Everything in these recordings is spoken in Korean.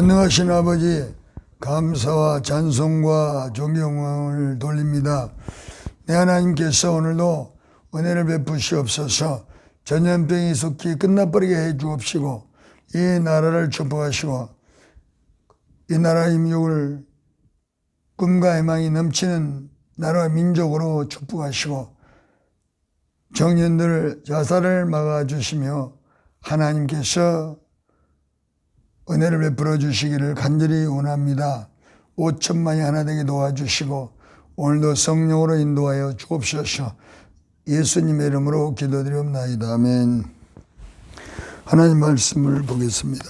전능하신 아버지, 감사와 찬송과 존경을 돌립니다. 내 하나님께서 오늘도 은혜를 베푸시옵소서. 전염병이 속히 끝나버리게 해 주옵시고, 이 나라를 축복하시고, 이 나라 임육을 꿈과 희망이 넘치는 나라 민족으로 축복하시고, 청년들 자살을 막아주시며 하나님께서 은혜를 베풀어 주시기를 간절히 원합니다. 5천만이 하나 되게 도와주시고 오늘도 성령으로 인도하여 주옵소서. 예수님의 이름으로 기도드리옵나이다. 아멘. 하나님 말씀을 보겠습니다.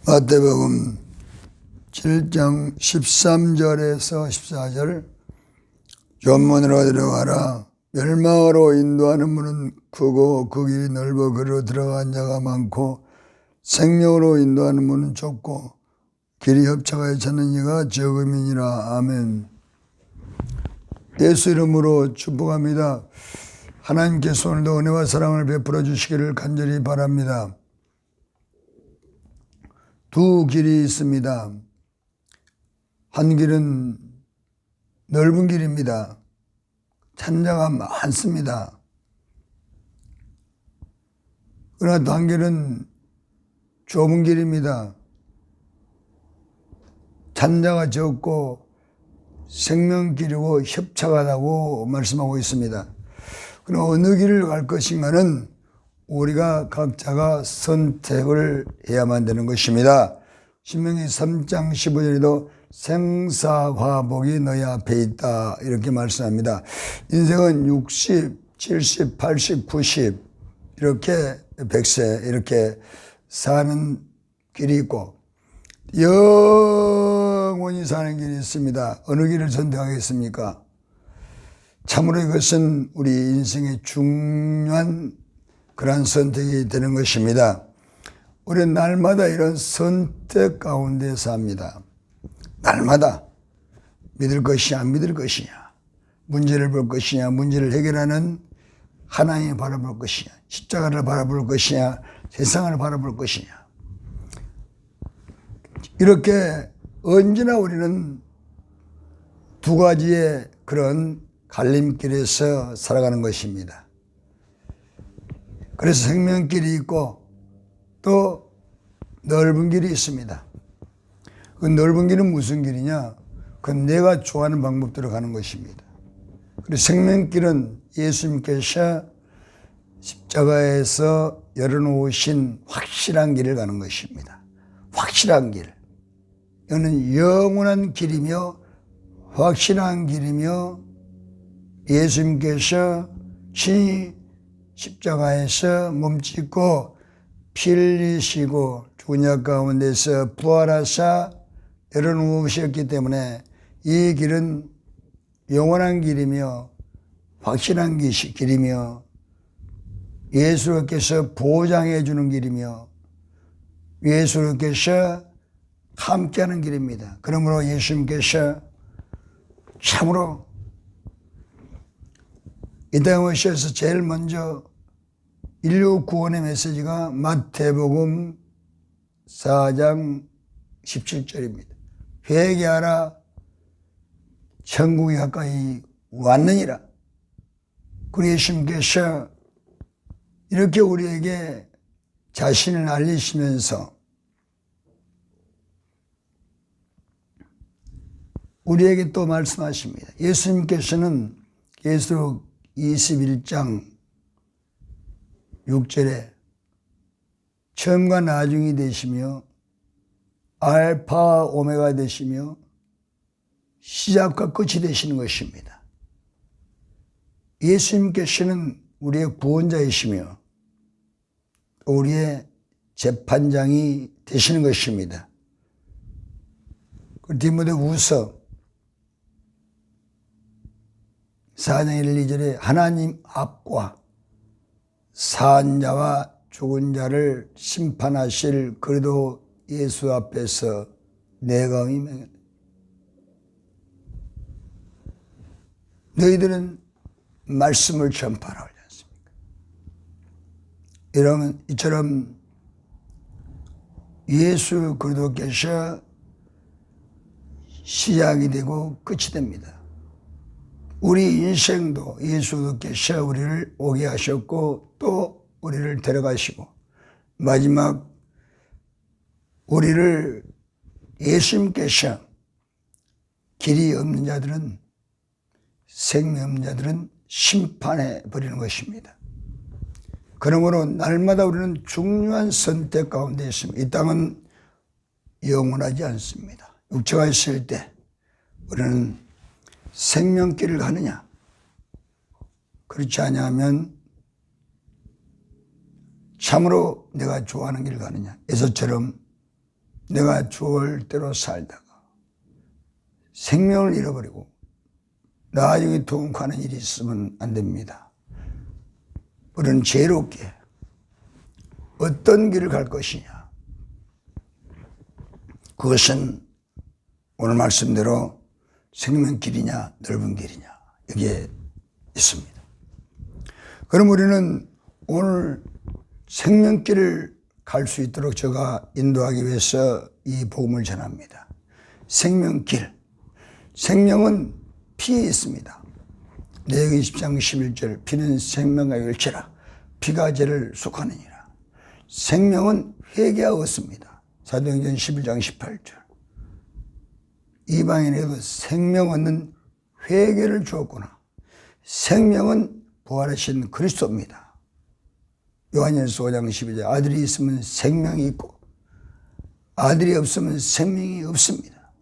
마태복음 7장 13절에서 14절. 전문으로 들어가라. 멸망으로 인도하는 문은 크고 그 길이 넓어 그리로 들어간 자가 많고, 생명으로 인도하는 문은 좁고 길이 협착하여 찾는 이가 적음이니라. 아멘. 예수 이름으로 축복합니다. 하나님께서 오늘도 은혜와 사랑을 베풀어 주시기를 간절히 바랍니다. 두 길이 있습니다. 한 길은 넓은 길입니다. 찬자가 많습니다. 그러나 또 한 길은 좁은 길입니다. 찬자가 적고 생명길이고 협착하다고 말씀하고 있습니다. 그럼 어느 길을 갈 것인가는 우리가 각자가 선택을 해야만 되는 것입니다. 신명기 3장 15절에도 생사화복이 너희 앞에 있다 이렇게 말씀합니다. 인생은 60, 70, 80, 90 이렇게 100세 이렇게 사는 길이 있고 영원히 사는 길이 있습니다. 어느 길을 선택하겠습니까? 참으로 이것은 우리 인생의 중요한 그러한 선택이 되는 것입니다. 우리는 날마다 이런 선택 가운데 삽니다. 날마다 믿을 것이냐 안 믿을 것이냐, 문제를 볼 것이냐 문제를 해결하는 하나님을 바라볼 것이냐, 십자가를 바라볼 것이냐 세상을 바라볼 것이냐, 이렇게 언제나 우리는 두 가지의 그런 갈림길에서 살아가는 것입니다. 그래서 생명길이 있고 또 넓은 길이 있습니다. 그 넓은 길은 무슨 길이냐? 그건 내가 좋아하는 방법대로 가는 것입니다. 그리고 생명길은 예수님께서 십자가에서 열어놓으신 확실한 길을 가는 것입니다. 확실한 길. 이거는 영원한 길이며 확실한 길이며 예수님께서 친히 십자가에서 몸짓고 피 흘리시고 죽은 자 가운데서 부활하사 열어놓으셨기 때문에 이 길은 영원한 길이며 확실한 길이며 예수께서 보장해 주는 길이며 예수께서 함께하는 길입니다. 그러므로 예수님께서 참으로 이 땅에 오셔서 제일 먼저 인류 구원의 메시지가 마태복음 4장 17절입니다. 회개하라, 천국이 가까이 왔느니라. 그리고 예수님께서 이렇게 우리에게 자신을 알리시면서 우리에게 또 말씀하십니다. 예수님께서는 계시록 21장 6절에 처음과 나중이 되시며 알파 오메가 되시며 시작과 끝이 되시는 것입니다. 예수님께서는 우리의 구원자이시며 우리의 재판장이 되시는 것입니다. 디모데후서 4장 1, 2절에 하나님 앞과 산 자와 죽은 자를 심판하실 그리도 예수 앞에서 내가 임명했다. 너희들은 말씀을 전파하라 하지 않습니까? 이처럼 예수 그리스도께서 시작이 되고 끝이 됩니다. 우리 인생도 예수 그리스도께서 우리를 오게 하셨고 또 우리를 데려가시고 마지막 우리를 예수님께서 길이 없는 자들은 생명 없는 자들은 심판해 버리는 것입니다. 그러므로 날마다 우리는 중요한 선택 가운데 있습니다. 이 땅은 영원하지 않습니다. 육체가 있을 때 우리는 생명길을 가느냐 그렇지 않으면 참으로 내가 좋아하는 길을 가느냐 에서처럼 내가 좋을 대로 살다가 생명을 잃어버리고 나중에 통과하는 일이 있으면 안 됩니다. 우리는 지혜롭게 어떤 길을 갈 것이냐 그것은 오늘 말씀대로 생명길이냐 넓은 길이냐 여기에 있습니다. 그럼 우리는 오늘 생명길을 갈 수 있도록 제가 인도하기 위해서 이 복음을 전합니다. 생명길. 생명은 피에 있습니다. 레위기 10장 11절 피는 생명과 열체라 피가 죄를 속하느니라. 생명은 회개하고 얻습니다. 사도행전 11장 18절 이방인에게도 생명 얻는 회개를 주었구나. 생명은 부활하신 그리스도입니다. 요한일서 5장 12절 아들이 있으면 생명이 있고 아들이 없으면 생명이 없습니다.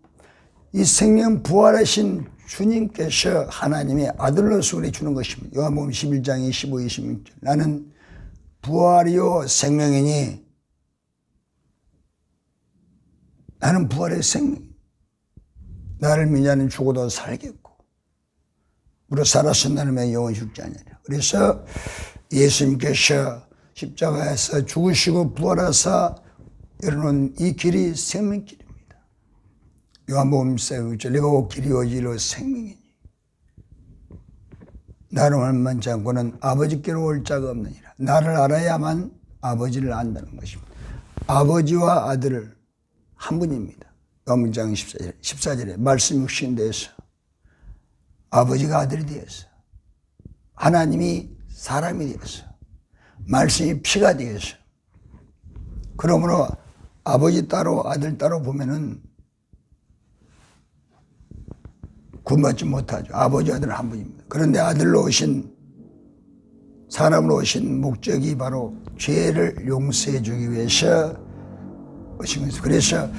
이 생명 부활하신 주님께서 하나님의 아들로서 우리 주는 것입니다. 요한복음 11장 25, 26절 나는 부활이요 생명이니 나는 부활의 생명 나를 믿는 자는 죽어도 살겠고 무릇 살았은 나는 영원히 죽지 않으리라. 그래서 예수님께서 십자가에서 죽으시고 부활하사 열어놓은 이 길이 생명길입니다. 요한복음 6절 내가 곧 길이요 진리요 생명이니 나를 알지 않고는 아버지께로 올 자가 없느니라. 나를 알아야만 아버지를 안다는 것입니다. 아버지와 아들을 한 분입니다. 요한복음 14절에 말씀 육신 되어서 아버지가 아들이 되어서 하나님이 사람이 되어서 말씀이 피가 되어서 그러므로 아버지 따로 아들 따로 보면은 구분받지 못하죠. 아버지 아들은 한 분입니다. 그런데 아들로 오신 사람으로 오신 목적이 바로 죄를 용서해 주기 위해서 오신 것입니다. 그래서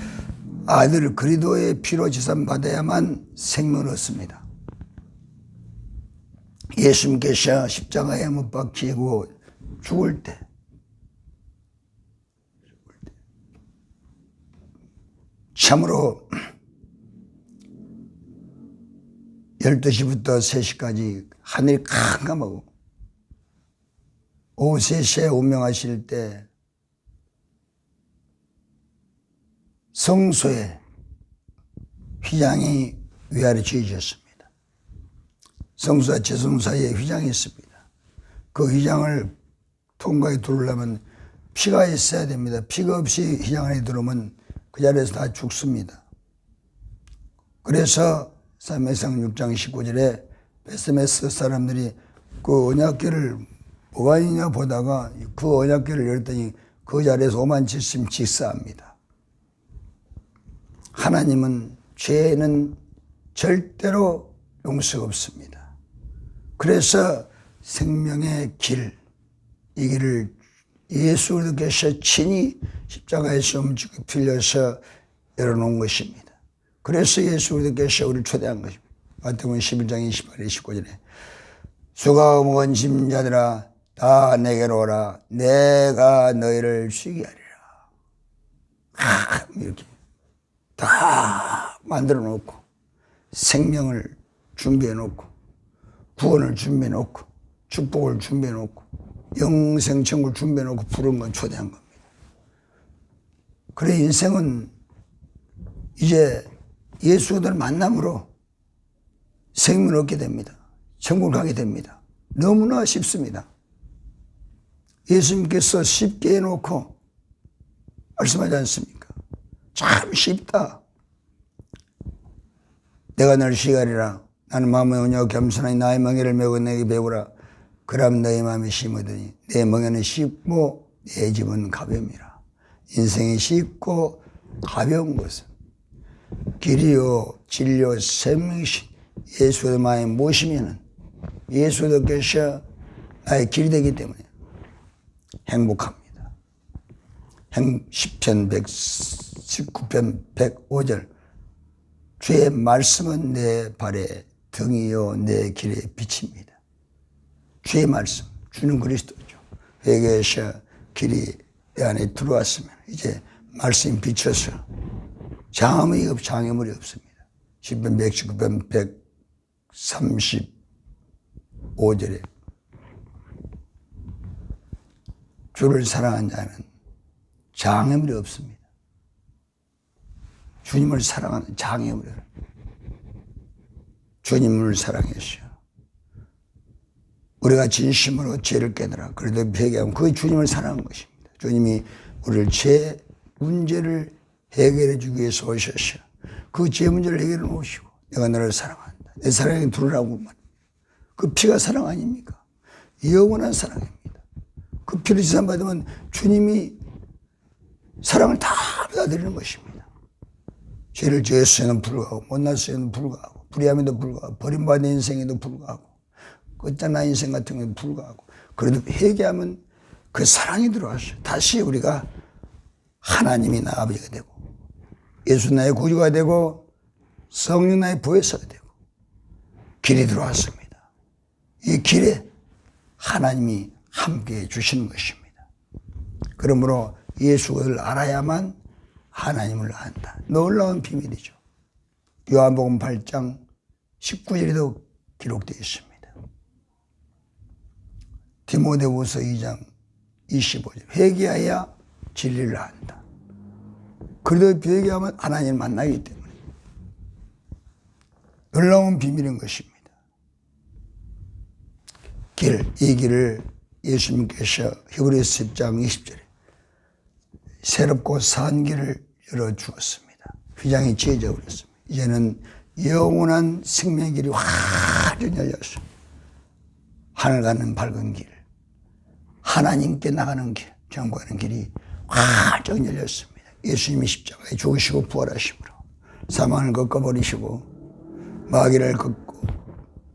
아들 그리스도의 피로 지산 받아야만 생명을 얻습니다. 예수님께서 십자가에 못 박히고 죽을 때 참으로 12시부터 3시까지 하늘이 캄캄하고 오후 3시에 운명하실 때 성소에 휘장이 위아래 지어졌습니다. 성소와 제성 사이에 휘장이 있습니다. 그 휘장을 통과에 들어오려면 피가 있어야 됩니다. 피가 없이 휘장 안에 들어오면 그 자리에서 다 죽습니다. 그래서 사무엘상 6장 19절에 베스메스 사람들이 그 언약궤를 뭐가 있냐 보다가 그 언약궤를 열었더니 그 자리에서 50,000씩 직사합니다. 하나님은 죄는 절대로 용서가 없습니다. 그래서 생명의 길, 이 길을 예수 그리스도께서 친히 십자가에서 움직여 빌려서 열어놓은 것입니다. 그래서 예수 그리스도께서 우리를 초대한 것입니다. 마태복음 11장 28, 29절에 수가 무거운 짐진 자들아 다 내게로 오라 내가 너희를 쉬게 하리라. 이렇게 다 만들어 놓고 생명을 준비해 놓고 구원을 준비해 놓고 축복을 준비해 놓고 영생 천국을 준비해 놓고 부른 건 초대한 겁니다. 그래 인생은 이제 예수를 만남으로 생명을 얻게 됩니다. 천국을 가게 됩니다. 너무나 쉽습니다. 예수님께서 쉽게 해놓고 말씀하지 않습니까? 참 쉽다. 내가 널 시가리라. 나는 마음의 온유와 겸손하니 나의 멍에를 메고 내게 배우라. 그럼 너의 마음이 심으더니 내 멍에는 쉽고 내 짐은 가벼움이라. 인생이 쉽고 가벼운 것은 길이요 진리요 생명이신 예수의 마음에 모시면은 예수도 계셔 나의 길이 되기 때문에 행복합니다. 시편 119편 105절 주의 말씀은 내 발의 등이요 내 길의 빛입니다. 주의 말씀, 주는 그리스도죠. 회개하셔 길이 내 안에 들어왔으면 이제 말씀이 비춰서 장애물이 없습니다. 시편 119편 135절에 주를 사랑한 자는 장애물이 없습니다. 주님을 사랑하는 장애물이 주님을 사랑했어요. 우리가 진심으로 죄를 깨달아 그래도 회개하면 그게 주님을 사랑한 것입니다. 주님이 우리를 죄 문제를 해결해 주기 위해서 오셨어요. 그 죄 문제를 해결해 놓으시고 내가 너를 사랑한다. 내 사랑에 들으라고 말합니다. 그 피가 사랑 아닙니까? 영원한 사랑입니다. 그 피를 지산받으면 주님이 사랑을 다 받아들이는 것입니다. 죄를 지었으에는 불구하고 못났으에는 불구하고 불의함에도 불구하고 버림받은 인생에도 불구하고 끝장난 인생 같은 것에도 불구하고 그래도 회개하면 그 사랑이 들어왔어요. 다시 우리가 하나님이 나 아버지가 되고 예수 나의 구주가 되고 성령 나의 보혜사가 되고 길이 들어왔습니다. 이 길에 하나님이 함께해 주시는 것입니다. 그러므로 예수를 알아야만 하나님을 안다. 놀라운 비밀이죠. 요한복음 8장 19절에도 기록되어 있습니다. 디모데후서 2장 25절 회개하여 진리를 안다. 그래도 회개하면 하나님을 만나기 때문에 놀라운 비밀인 것입니다. 이 길을 예수님께서 히브리서 10장 20절에 새롭고 산 길을 열어주었습니다. 휘장이 지어져 버렸습니다. 이제는 영원한 생명의 길이 완전히 열렸습니다. 하늘 가는 밝은 길, 하나님께 나가는 길, 정복하는 길이 완전히 열렸습니다. 예수님이 십자가에 죽으시고 부활하심으로 사망을 꺾어버리시고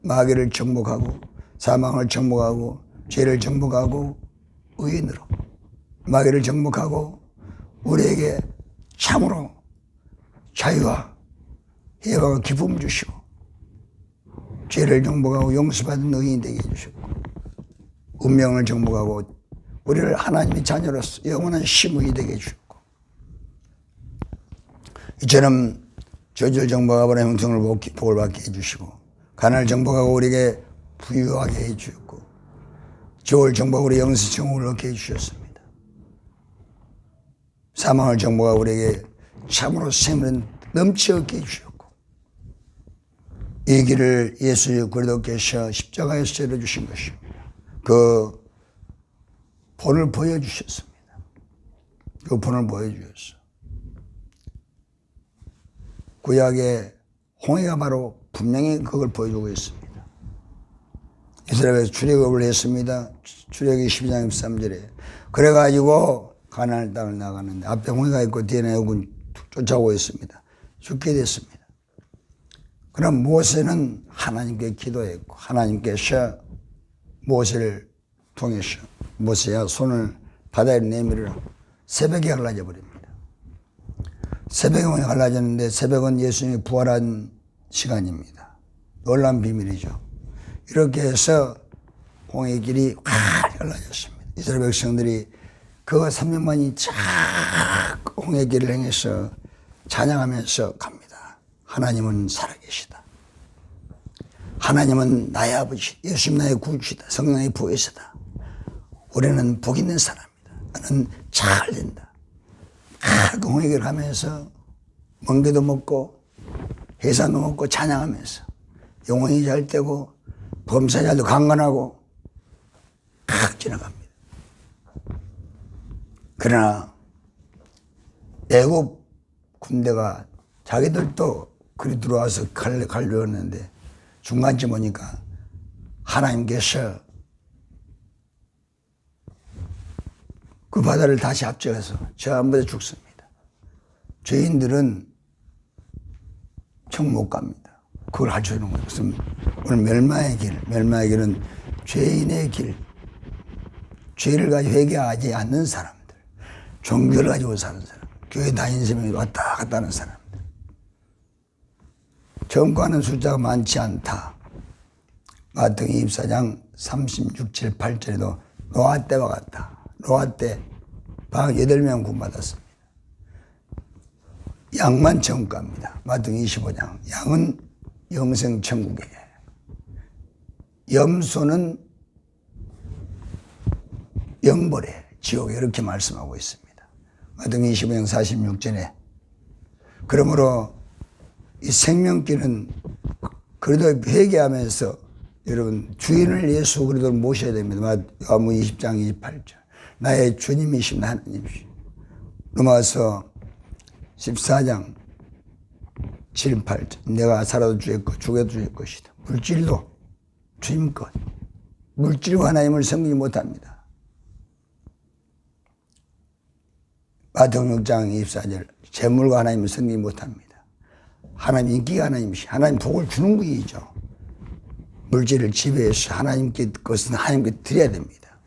마귀를 정복하고 사망을 정복하고 죄를 정복하고 의인으로 마귀를 정복하고 우리에게 참으로 자유와 해방과 기쁨을 주시고 죄를 정복하고 용서받은 의인이 되게 해주셨고 운명을 정복하고 우리를 하나님의 자녀로서 영원한 심의 되게 해주셨고 이처럼 저주를 정복하고 형통을 복을 받게 해주시고 가난을 정복하고 우리에게 부유하게 해주셨고 죄를 정복하고 우리 영생 정복을 얻게 해주셨습니다. 사망을 정복하고 우리에게 참으로 생명을 넘치 얻게 해주셨고 이 길을 예수 그리스도께서 십자가에서 열어주신 것입니다. 그 본을 보여주셨습니다. 그 본을 보여주셨어. 구약의 홍해가 바로 분명히 그걸 보여주고 있습니다. 이스라엘에서 출애굽을 했습니다. 출애굽기 12장 13절에 그래가지고 가나안 땅을 나가는데 앞에 홍해가 있고 뒤에 애굽은 쫓아오고 있습니다. 죽게 됐습니다. 그럼 모세는 하나님께 기도했고 하나님께서 모세를 통해서 모세야 손을 바다에 내밀으라. 새벽에 갈라져 버립니다. 새벽에 갈라졌는데 새벽은 예수님이 부활한 시간입니다. 놀라운 비밀이죠. 이렇게 해서 홍해의 길이 확 갈라졌습니다. 이스라엘 백성들이 그 3년 만이 쫙 홍해의 길을 행해서 찬양하면서 갑니다. 하나님은 살아계시다. 하나님은 나의 아버지, 예수님 나의 구주시다. 성령 나의 보혜사다. 우리는 복 있는 사람이다. 나는 잘 된다. 그 홍해의 길을 하면서 멍게도 먹고 해산도 먹고 찬양하면서 영혼이 잘 되고 범사자도 강건하고 칵 지나갑니다. 그러나 애굽 군대가 자기들도 그리 들어와서 가려고 했는데 중간쯤 오니까 하나님께서 그 바다를 다시 앞져가서 전부 다 죽습니다. 죄인들은 청 못 갑니다. 그걸 가르쳐주는 거예요. 무슨 오늘 멸망의 길은 죄인의 길, 죄를 가지고 회개하지 않는 사람들, 종교를 가지고 사는 사람, 교회 다니면서 왔다 갔다 하는 사람들. 점거하는 숫자가 많지 않다. 마태복음 24장 36, 7, 8절에도 노아 때와 같다. 노아 때 8명 구원받았습니다. 양만 천국갑니다. 마태복음 25장. 양은 영생 천국이에요. 염소는 영벌에 지옥에 이렇게 말씀하고 있습니다. 마태복음 25장 46절에 그러므로 이 생명길은 그래도 회개하면서 여러분 주인을 예수 그리스도를 모셔야 됩니다. 요한복음 20장 28절. 나의 주님이신 하나님이시오. 로마서 14장 7, 8절. 내가 살아도 주의 것, 죽어도 주의 것이다. 물질도 주님 것. 물질과 하나님을 섬기지 못합니다. 마태복음 6장 24절. 재물과 하나님을 섬기지 못합니다. 하나님 인기가 하나님이시. 하나님 복을 주는 분이죠. 물질을 지배해서 하나님께 것은 하나님께 드려야 됩니다.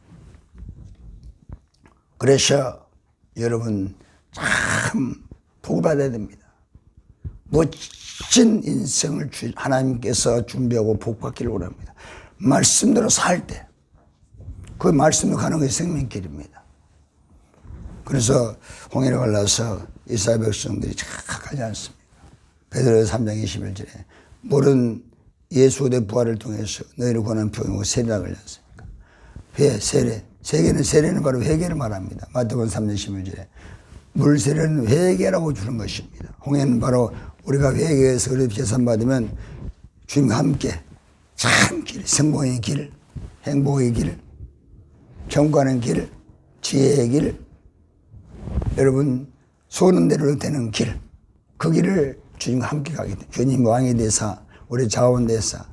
그래서 여러분 참 복을 받아야 됩니다. 멋진 인생을 하나님께서 준비하고 복 받기를 원합니다. 말씀대로 살 때 그 말씀대로 가는 것이 생명길입니다. 그래서 홍해를 갈라서 이스라엘 백성들이 착하지 않습니다. 베드로 3장 21절에 물은 예수의 부활을 통해서 너희를 권한 표현하고 세례라 그러지 않습니까? 세례. 세례는 바로 회개를 말합니다. 마태복음 3장 11절에 물 세례는 회개라고 주는 것입니다. 홍해는 바로 우리가 회개해서 그래도 계산받으면 주님과 함께 참 길, 성공의 길, 행복의 길, 경과하는 길, 지혜의 길, 여러분 소는 대로 되는 길, 그 길을 주님과 함께 가게 됩니다. 주님 왕이 되사 우리 자원 되사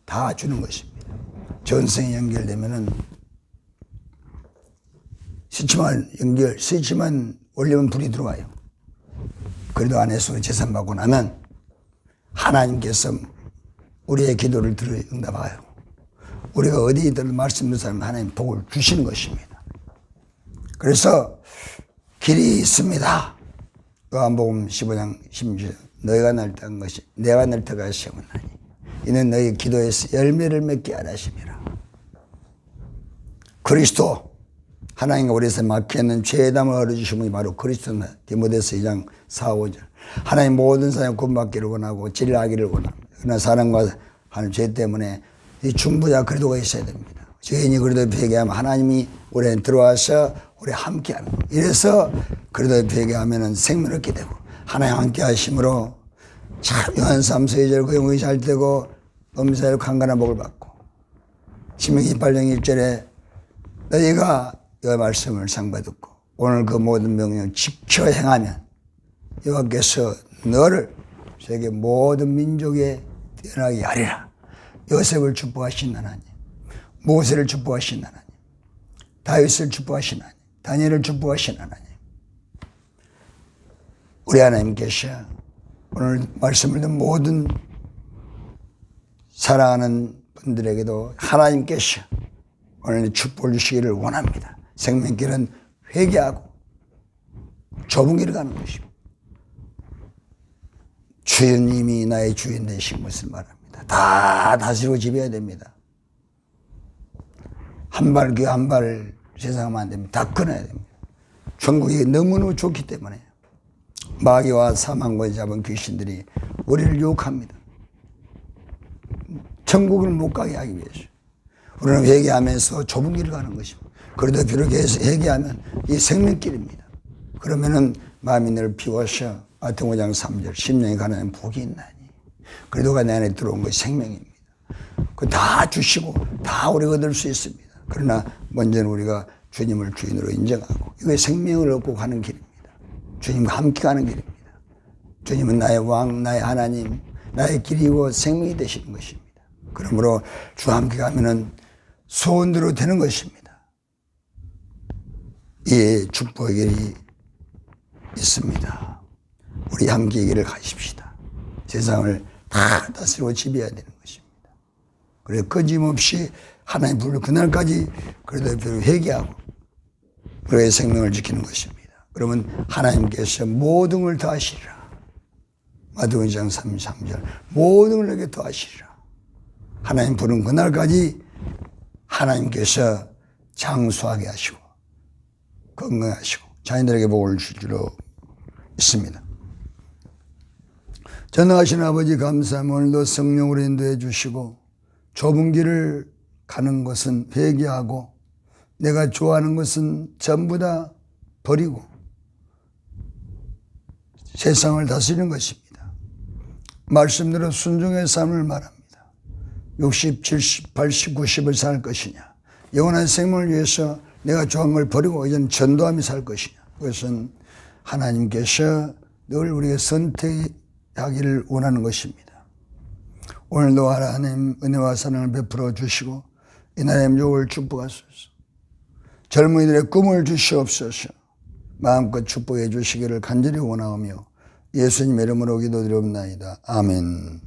다 주는 것입니다. 전성이 연결되면은 스위치만 올리면 불이 들어와요. 그래도 안에서 재산 받고 나면 하나님께서 우리의 기도를 들어 응답하여 우리가 어디든 말씀 듣는 사람 하나님 복을 주시는 것입니다. 그래서 길이 있습니다. 요한복음 15장 16절. 너희가 날 택한 것이 내가 날 택하여 세웠나니 이는 너희 기도에서 열매를 맺게 하라 하심이라. 그리스도 하나님과 우리에서 막혀있는 죄담을 얻어주신 분이 바로 그리스도입니다. 디모데서 2장 4, 5절. 하나님 모든 사람이 구원받기를 원하고 진리하기를 원합니다. 그러나 사람과 하는 죄 때문에 이 중보자 그리도가 있어야 됩니다. 죄인이 그리도 회개하면 하나님이 우리에 들어와서 우리 함께하는 겁니다. 이래서 그리도 회개하면 생명을 얻게 되고 하나님 함께 하심으로 참 요한 3, 4절 그 영혼이 잘 되고 범사에 강건한 복을 받고 신명기 8장 1절에 너희가 이 말씀을 상받았고 오늘 그 모든 명령을 지켜 행하면 여호와께서 너를 세계 모든 민족에 뛰어나게 하리라. 요셉을 축복하신 하나님, 모세를 축복하신 하나님, 다윗을 축복하신 하나님, 다니엘을 축복하신 하나님. 우리 하나님께서 오늘 말씀을 듣는 모든 사랑하는 분들에게도 하나님께서 오늘 축복을 주시기를 원합니다. 생명길은 회개하고 좁은 길을 가는 것입니다. 주님이 나의 주인 되신 것을 말합니다. 다 다스리고 지배해야 됩니다. 한 발 그 한 발 세상하면 안 됩니다. 다 끊어야 됩니다. 천국이 너무너무 좋기 때문에 마귀와 사망과 잡은 귀신들이 우리를 유혹합니다. 천국을 못 가게 하기 위해서 우리는 회개하면서 좁은 길을 가는 것입니다. 그래도 비록 회개하면 이 생명길입니다. 그러면은 마음이 늘 비워서 마태복음 5장 3절 심령이 가난한 복이 있나니 그리도가 내 안에 들어온 것이 생명입니다. 그 다 주시고 다 우리가 얻을 수 있습니다. 그러나 먼저는 우리가 주님을 주인으로 인정하고 이게 생명을 얻고 가는 길입니다. 주님과 함께 가는 길입니다. 주님은 나의 왕, 나의 하나님, 나의 길이고 생명이 되시는 것입니다. 그러므로 주와 함께 가면은 소원대로 되는 것입니다. 이 축복이 있습니다. 우리 함께 이 길을 가십시다. 세상을 다 다스리고 지배해야 되는 것입니다. 그래서 끊임없이 하나님 부르는 그날까지 그래도 회개하고 우리의 생명을 지키는 것입니다. 그러면 하나님께서 모든 걸 더하시리라. 마태복음 2장 33절 모든 걸 내게 더하시리라. 하나님 부르는 그날까지 하나님께서 장수하게 하시고 건강하시고 자녀들에게 복을 줄 줄로 있습니다. 전능하신 아버지 감사합니다. 오늘도 성령으로 인도해 주시고 좁은 길을 가는 것은 회개하고 내가 좋아하는 것은 전부 다 버리고 세상을 다스리는 것입니다. 말씀대로 순종의 삶을 말합니다. 60, 70, 80, 90을 살 것이냐, 영원한 생명을 위해서 내가 좋아하는 걸 버리고 이제는 전도하며 살 것이냐. 그것은 하나님께서 늘 우리가 선택하기를 원하는 것입니다. 오늘도 하나님 은혜와 사랑을 베풀어 주시고 이 나라의 민족을 축복하소서. 젊은이들의 꿈을 주시옵소서. 마음껏 축복해 주시기를 간절히 원하오며 예수님 이름으로 기도드리옵나이다. 아멘.